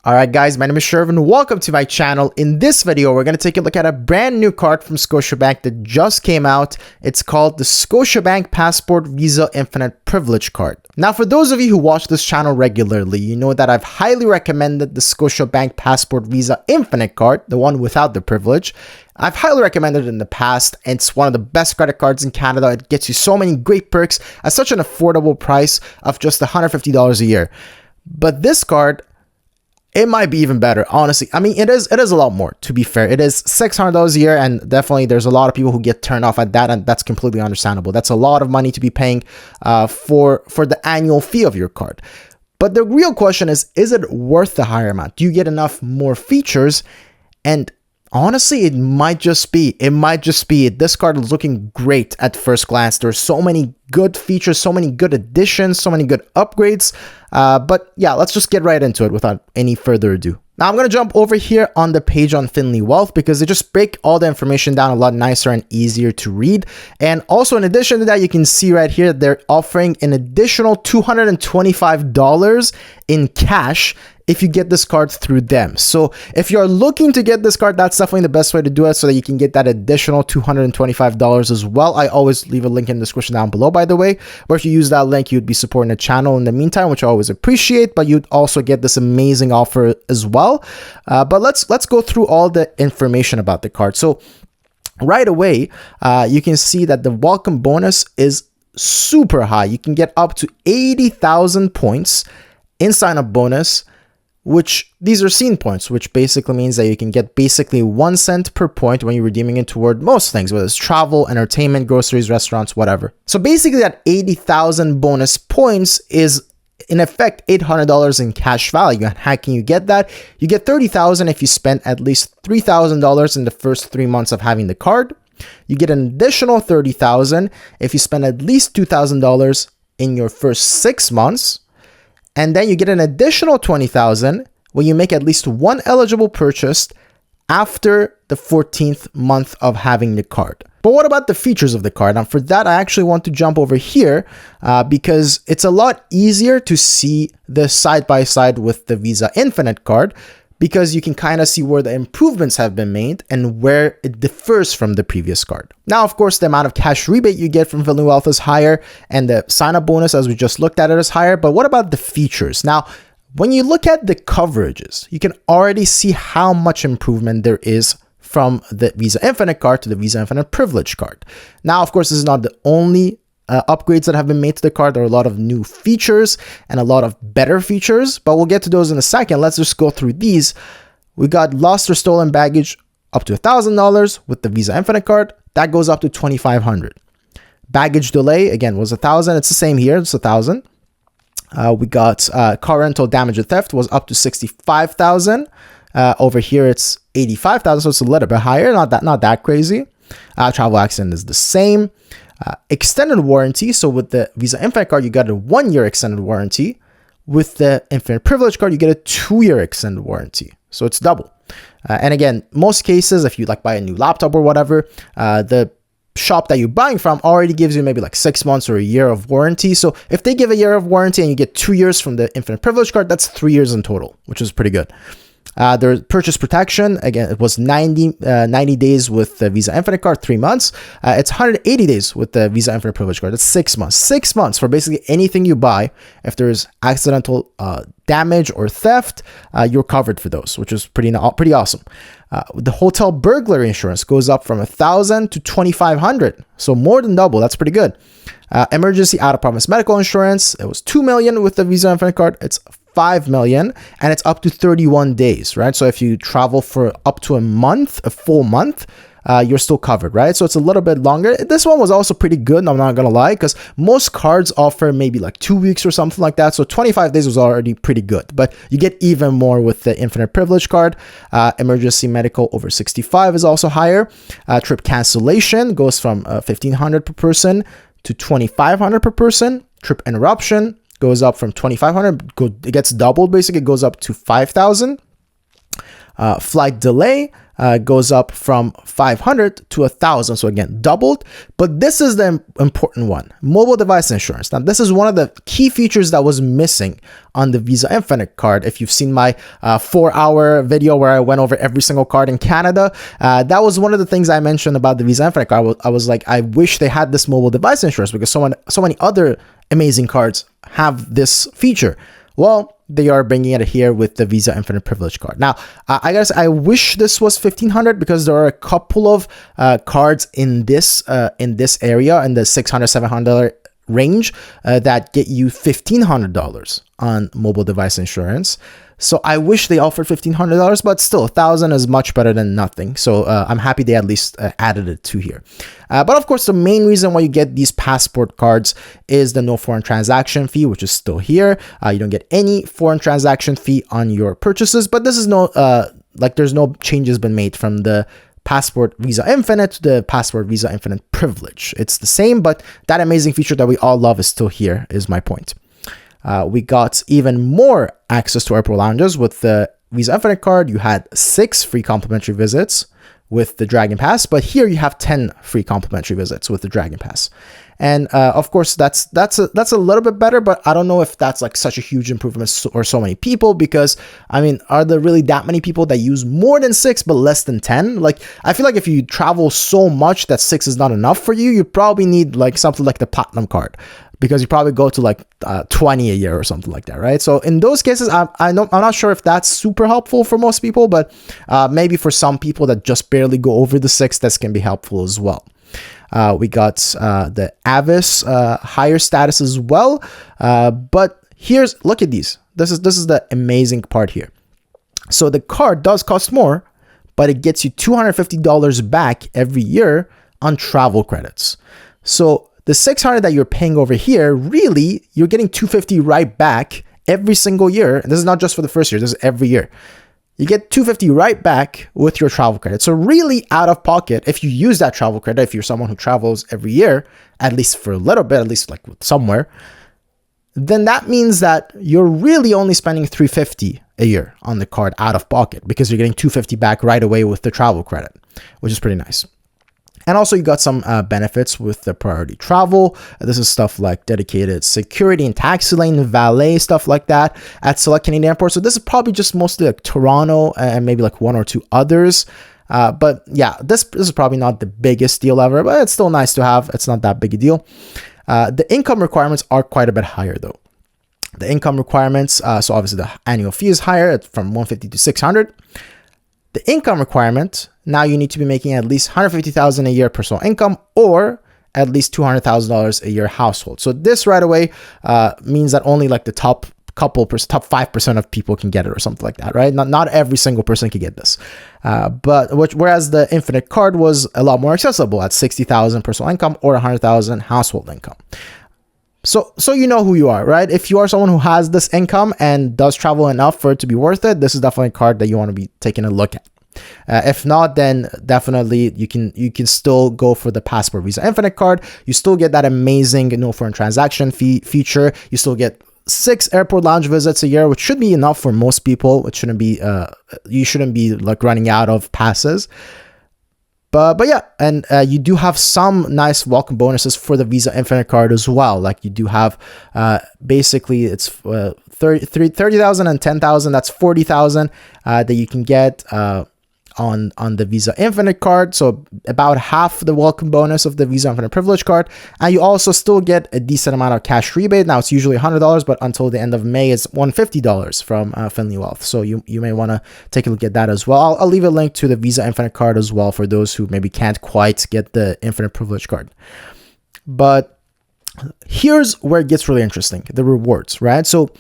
Alright guys, my name is Shervin. Welcome to my channel. In this video, we're going to take a look at a brand new card from Scotiabank that just came out. It's called the Scotiabank Passport Visa Infinite Privilege Card. Now, for those of you who watch this channel regularly, you know that I've highly recommended the Scotiabank Passport Visa Infinite Card, the one without the privilege. I've highly recommended it in the past, and it's one of the best credit cards in Canada. It gets you so many great perks at such an affordable price of just $150 a year. But this card, it might be even better, honestly. I mean, it is a lot more, to be fair. It is $600 a year, and definitely there's a lot of people who get turned off at that, and that's completely understandable. That's a lot of money to be paying for the annual fee of your card. But the real question is it worth the higher amount? Do you get enough more features? And honestly, it might just be. This card is looking great at first glance. There's so many good features, so many good additions, so many good upgrades. But yeah, let's just get right into it without any further ado. Now I'm going to jump over here on the page on Finley Wealth because they just break all the information down a lot nicer and easier to read. And also in addition to that, you can see right here, they're offering an additional $225 in cash if you get this card through them. So if you're looking to get this card, that's definitely the best way to do it so that you can get that additional $225 as well. I always leave a link in the description down below, by the way. Or if you use that link, you'd be supporting the channel in the meantime, which I always appreciate, but you'd also get this amazing offer as well. But let's go through all the information about the card. So right away, you can see that the welcome bonus is super high. You can get up to 80,000 points in sign-up bonus, which these are scene points, which basically means that you can get basically 1 cent per point when you're redeeming it toward most things, whether it's travel, entertainment, groceries, restaurants, whatever. So basically that 80,000 bonus points is in effect $800 in cash value. And how can you get that? You get 30,000 if you spend at least $3,000 in the first 3 months of having the card. You get an additional 30,000 if you spend at least $2,000 in your first 6 months. And then you get an additional 20,000 when you make at least one eligible purchase after the 14th month of having the card. But what about the features of the card? Now for that, I actually want to jump over here because it's a lot easier to see the side-by-side with the Visa Infinite card because you can kind of see where the improvements have been made and where it differs from the previous card. Now, of course, the amount of cash rebate you get from Finley Wealth is higher and the sign-up bonus, as we just looked at it, is higher. But what about the features? Now, when you look at the coverages, you can already see how much improvement there is from the Visa Infinite card to the Visa Infinite Privilege card. Now, of course, this is not the only upgrades that have been made to the card. There are a lot of new features and a lot of better features, but we'll get to those in a second. Let's just go through these. We got lost or stolen baggage up to $1,000 with the Visa Infinite card. That goes up to $2,500. Baggage delay, again, was $1,000. It's the same here. It's $1,000. We got car rental damage or theft was up to $65,000. Over here, it's $85,000, so it's a little bit higher. Not that crazy. Travel accident is the same. Extended warranty. So with the Visa Infinite card, you got a 1-year extended warranty. With the Infinite Privilege card, you get a 2-year extended warranty. So it's double. And again, most cases, if you like buy a new laptop or whatever, the shop that you're buying from already gives you maybe like 6 months or a year of warranty. So if they give a year of warranty and you get 2 years from the Infinite Privilege card, that's 3 years in total, which is pretty good. There's purchase protection. Again, it was 90 days with the Visa Infinite card, 3 months. It's 180 days with the Visa Infinite Privilege card. That's 6 months. 6 months for basically anything you buy. If there's accidental damage or theft, you're covered for those, which is pretty awesome. The hotel burglary insurance goes up from $1,000 to $2,500, so more than double. That's pretty good. Emergency out-of-province medical insurance. It was $2 million with the Visa Infinite card. It's $5 million, and it's up to 31 days, right? So if you travel for up to a month, a full month, you're still covered, right? So it's a little bit longer. This one was also pretty good, I'm not gonna lie, because most cards offer maybe like 2 weeks or something like that. So 25 days was already pretty good, but you get even more with the Infinite Privilege card. Emergency medical over 65 is also higher. Trip cancellation goes from $1,500 per person to $2,500 per person. Trip interruption goes up from $2,500, it gets doubled basically, it goes up to $5,000. Flight delay goes up from 500 to 1,000. So again, doubled. But this is the important one, mobile device insurance. Now, this is one of the key features that was missing on the Visa Infinite card. If you've seen my 4-hour video where I went over every single card in Canada, that was one of the things I mentioned about the Visa Infinite card. I was like, I wish they had this mobile device insurance because so many other amazing cards have this feature. Well, they are bringing it here with the Visa Infinite Privilege card. Now, I guess I wish this was $1,500 because there are a couple of cards in this area in the $600-$700 range that get you $1,500 on mobile device insurance. So I wish they offered $1,500, but still $1,000 is much better than nothing. So I'm happy they at least added it to here. But of course, the main reason why you get these passport cards is the no foreign transaction fee, which is still here. You don't get any foreign transaction fee on your purchases, but this is there's no changes been made from the Passport Visa Infinite to the Passport Visa Infinite Privilege. It's the same, but that amazing feature that we all love is still here, is my point. We got even more access to airport lounges with the Visa Infinite card. You had 6 free complimentary visits with the Dragon Pass, but here you have 10 free complimentary visits with the Dragon Pass. And of course, that's a little bit better, but I don't know if that's like such a huge improvement or so many people, because I mean, are there really that many people that use more than 6 but less than 10? Like, I feel like if you travel so much that 6 is not enough for you, you probably need like something like the Platinum card, because you probably go to like 20 a year or something like that, right? So in those cases, I'm not sure if that's super helpful for most people, but maybe for some people that just barely go over the 6, this can be helpful as well. We got the Avis higher status as well, but look at these. This is the amazing part here. So the card does cost more, but it gets you $250 back every year on travel credits. So the $600 that you're paying over here, really, you're getting $250 right back every single year. And this is not just for the first year, this is every year. You get $250 right back with your travel credit. So really out of pocket, if you use that travel credit, if you're someone who travels every year, at least for a little bit, at least like somewhere, then that means that you're really only spending $350 a year on the card out of pocket, because you're getting $250 back right away with the travel credit, which is pretty nice. And also you got some benefits with the priority travel. This is stuff like dedicated security and taxi lane, valet, stuff like that at select Canadian airports. So this is probably just mostly like Toronto and maybe like 1 or 2 others. But yeah, this is probably not the biggest deal ever, but it's still nice to have. It's not that big a deal. The income requirements are quite a bit higher though. The income requirements, so obviously the annual fee is higher. It's from $150 to $600. The income requirement, now you need to be making at least $150,000 a year personal income, or at least $200,000 a year household. So this right away means that only like the top 5% of people can get it or something like that, right? Not every single person can get this. Whereas the Infinite card was a lot more accessible at $60,000 personal income or $100,000 household income. So you know who you are, right? If you are someone who has this income and does travel enough for it to be worth it, this is definitely a card that you want to be taking a look at. If not, then definitely you can still go for the Passport Visa Infinite card. You still get that amazing no foreign transaction fee feature. You still get 6 airport lounge visits a year, which should be enough for most people. It shouldn't be you shouldn't be like running out of passes. But yeah, and you do have some nice welcome bonuses for the Visa Infinite card as well. Like you do have basically it's 30,000 and 10,000. That's 40,000 that you can get on the Visa Infinite card. So about half the welcome bonus of the Visa Infinite Privilege card. And you also still get a decent amount of cash rebate. Now it's usually $100, but until the end of May, it's $150 from Finley Wealth. So you may want to take a look at that as well. I'll leave a link to the Visa Infinite card as well for those who maybe can't quite get the Infinite Privilege card. But here's where it gets really interesting, the rewards, right? So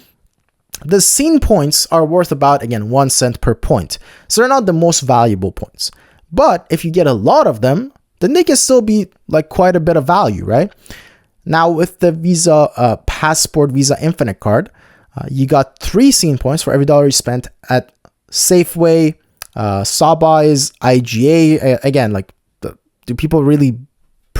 the scene points are worth about, again, 1 cent per point. So they're not the most valuable points. But if you get a lot of them, then they can still be like quite a bit of value, right? Now with the Visa Passport Visa Infinite card, you got 3 scene points for every dollar you spent at Safeway, Sawbuys, IGA. Again, like, do people really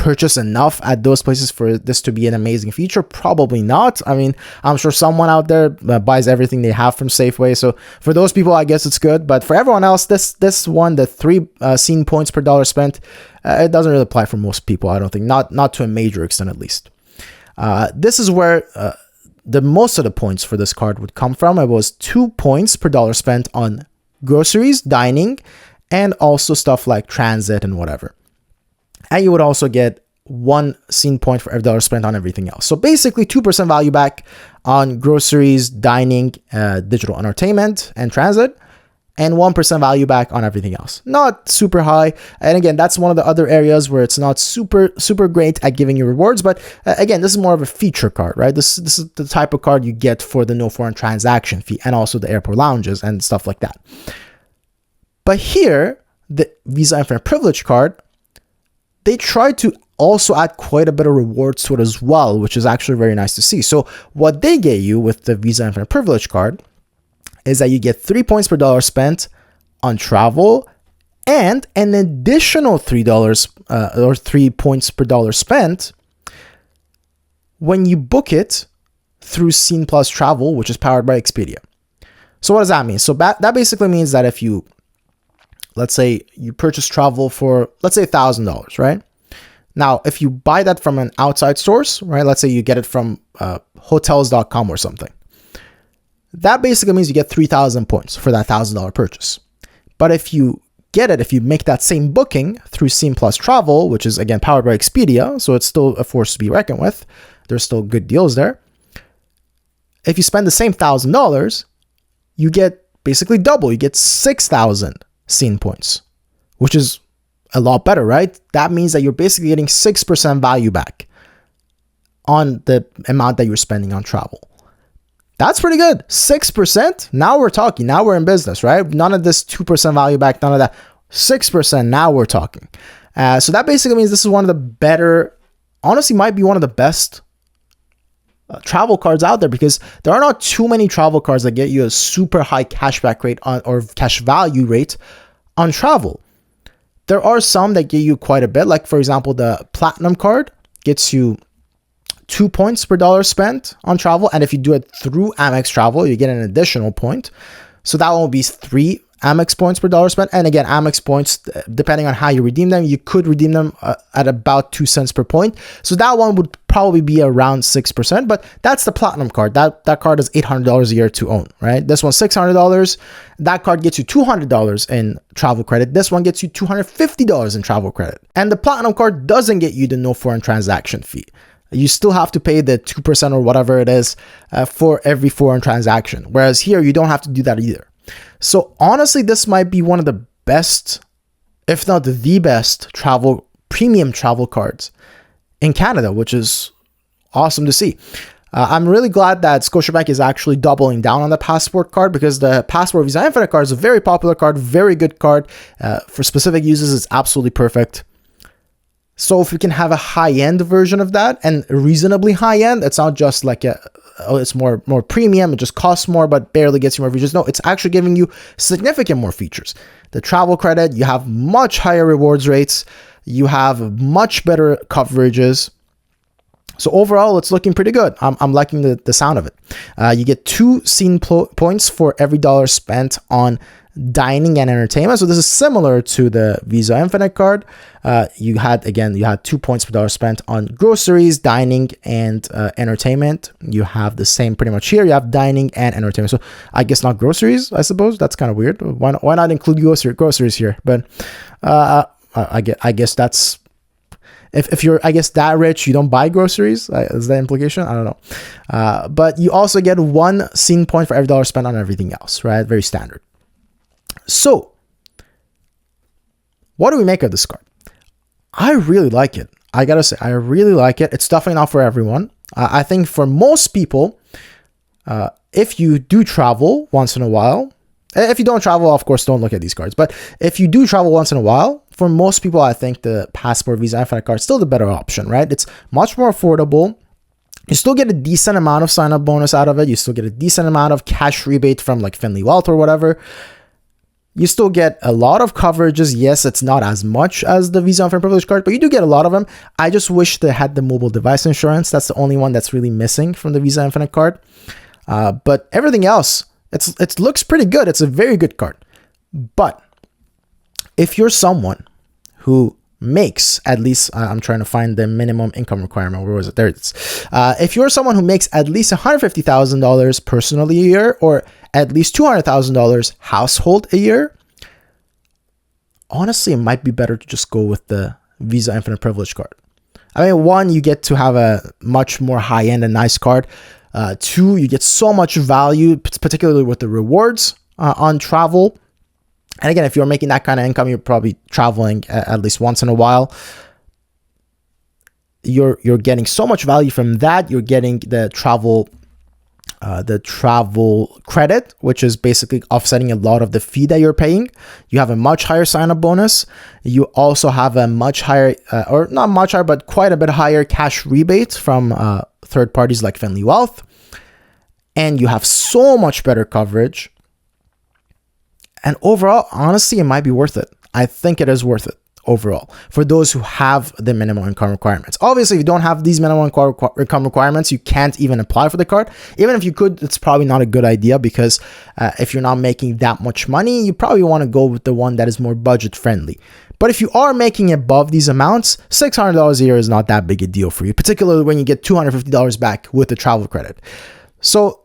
purchase enough at those places for this to be an amazing feature? Probably not. I mean, I'm sure someone out there buys everything they have from Safeway. So for those people, I guess it's good. But for everyone else, this one, the 3 scene points per dollar spent, it doesn't really apply for most people, I don't think. Not to a major extent, at least. This is where the most of the points for this card would come from. It was 2 points per dollar spent on groceries, dining, and also stuff like transit and whatever. And you would also get 1 scene point for every dollar spent on everything else. So basically 2% value back on groceries, dining, digital entertainment, and transit, and 1% value back on everything else. Not super high. And again, that's one of the other areas where it's not super great at giving you rewards. But again, this is more of a feature card, right? This is the type of card you get for the no foreign transaction fee and also the airport lounges and stuff like that. But here, the Visa Infinite Privilege card, they tried to also add quite a bit of rewards to it as well, which is actually very nice to see. So what they get you with the Visa Infinite Privilege card is that you get 3 points per dollar spent on travel and an additional $3 or 3 points per dollar spent when you book it through Scene Plus Travel, which is powered by Expedia. So what does that mean? So that basically means that if you, let's say you purchase travel for, let's say $1,000, right? Now, if you buy that from an outside source, right? Let's say you get it from hotels.com or something. That basically means you get 3,000 points for that $1,000 purchase. But if you make that same booking through Scene Plus Travel, which is again powered by Expedia, so it's still a force to be reckoned with. There's still good deals there. If you spend the same $1,000, you get basically double. You get 6,000 scene points, which is a lot better, right? That means that you're basically getting 6% value back on the amount that you're spending on travel. That's pretty good. 6%. Now we're talking. Now we're in business, right? None of this 2% value back, none of that. 6%. Now we're talking. So that basically means this is one of the better, honestly, might be one of the best travel cards out there, because there are not too many travel cards that get you a super high cashback rate on, or cash value rate on travel. There are some that get you quite a bit. Like, for example, the Platinum card gets you 2 points per dollar spent on travel. And if you do it through Amex Travel, you get an additional point. So that one will be 3 Amex points per dollar spent. And again, Amex points, depending on how you redeem them, you could redeem them at about 2 cents per point. So that one would probably be around 6%, but that's the Platinum card. That card is $800 a year to own, right? This one's $600. That card gets you $200 in travel credit. This one gets you $250 in travel credit. And the Platinum card doesn't get you the no foreign transaction fee. You still have to pay the 2% or whatever it is for every foreign transaction. Whereas here, you don't have to do that either. So honestly, this might be one of the best, if not the best, premium travel cards in Canada, which is awesome to see. I'm really glad that Scotiabank is actually doubling down on the Passport card, because the Passport Visa Infinite card is a very popular card, very good card. For specific uses, it's absolutely perfect. So if we can have a high-end version of that, and reasonably high-end, it's not just like it's more premium, it just costs more but barely gets you more features. No, it's actually giving you significant more features. The travel credit, you have much higher rewards rates, you have much better coverages. So overall, it's looking pretty good. I'm liking the sound of it. You get 2 scene points for every dollar spent on dining and entertainment. So this is similar to the Visa Infinite card. You had 2 points per dollar spent on groceries, dining, and entertainment. You have the same pretty much here. You have dining and entertainment. So I guess not groceries, I suppose. That's kind of weird. Why not include groceries here? But I guess that's, if you're, I guess, that rich, you don't buy groceries. Is that implication? I don't know. But you also get 1 scene point for every dollar spent on everything else, right? Very standard. So, what do we make of this card? I really like it. I gotta say, I really like it. It's definitely not for everyone. I think for most people, if you do travel once in a while, if you don't travel, of course, don't look at these cards. But if you do travel once in a while, for most people, I think the Passport Visa Infinite card is still the better option, right? It's much more affordable. You still get a decent amount of sign-up bonus out of it. You still get a decent amount of cash rebate from like Finley Wealth or whatever. You still get a lot of coverages. Yes, it's not as much as the Visa Infinite Privilege card, but you do get a lot of them. I just wish they had the mobile device insurance. That's the only one that's really missing from the Visa Infinite card. But everything else, it looks pretty good. It's a very good card. But if you're someone who makes at least, I'm trying to find the minimum income requirement. Where was it? There it is. If you're someone who makes at least $150,000 personally a year, or at least $200,000 household a year, honestly, it might be better to just go with the Visa Infinite Privilege card. I mean, one, you get to have a much more high-end and nice card. Two, you get so much value, particularly with the rewards on travel. And again, if you're making that kind of income, you're probably traveling at least once in a while. You're getting so much value from that. You're getting the travel credit, which is basically offsetting a lot of the fee that you're paying. You have a much higher sign-up bonus. You also have a much higher, or not much higher, but quite a bit higher cash rebate from third parties like Finley Wealth. And you have so much better coverage. And overall, honestly, it might be worth it. I think it is worth it overall for those who have the minimum income requirements. Obviously, if you don't have these minimum income requirements, you can't even apply for the card. Even if you could, it's probably not a good idea, because if you're not making that much money, you probably want to go with the one that is more budget friendly. But if you are making above these amounts, $600 a year is not that big a deal for you, particularly when you get $250 back with the travel credit. So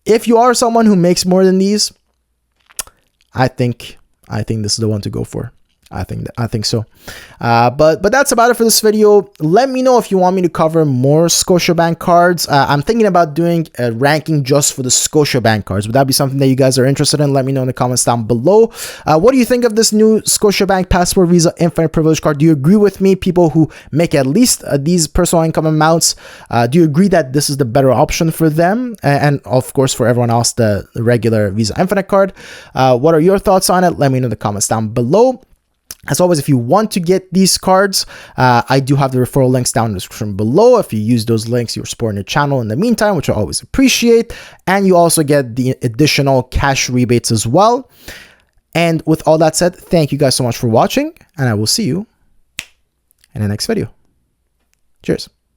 if you are someone who makes more than these, I think this is the one to go for. I think so. But that's about it for this video. Let me know if you want me to cover more Scotiabank cards. I'm thinking about doing a ranking just for the Scotiabank cards. Would that be something that you guys are interested in? Let me know in the comments down below. What do you think of this new Scotiabank Passport Visa Infinite Privilege card? Do you agree with me, people who make at least these personal income amounts? Do you agree that this is the better option for them? And of course, for everyone else, the regular Visa Infinite card. What are your thoughts on it? Let me know in the comments down below. As always, if you want to get these cards, I do have the referral links down in the description below. If you use those links, you're supporting the channel in the meantime, which I always appreciate. And you also get the additional cash rebates as well. And with all that said, thank you guys so much for watching, and I will see you in the next video. Cheers.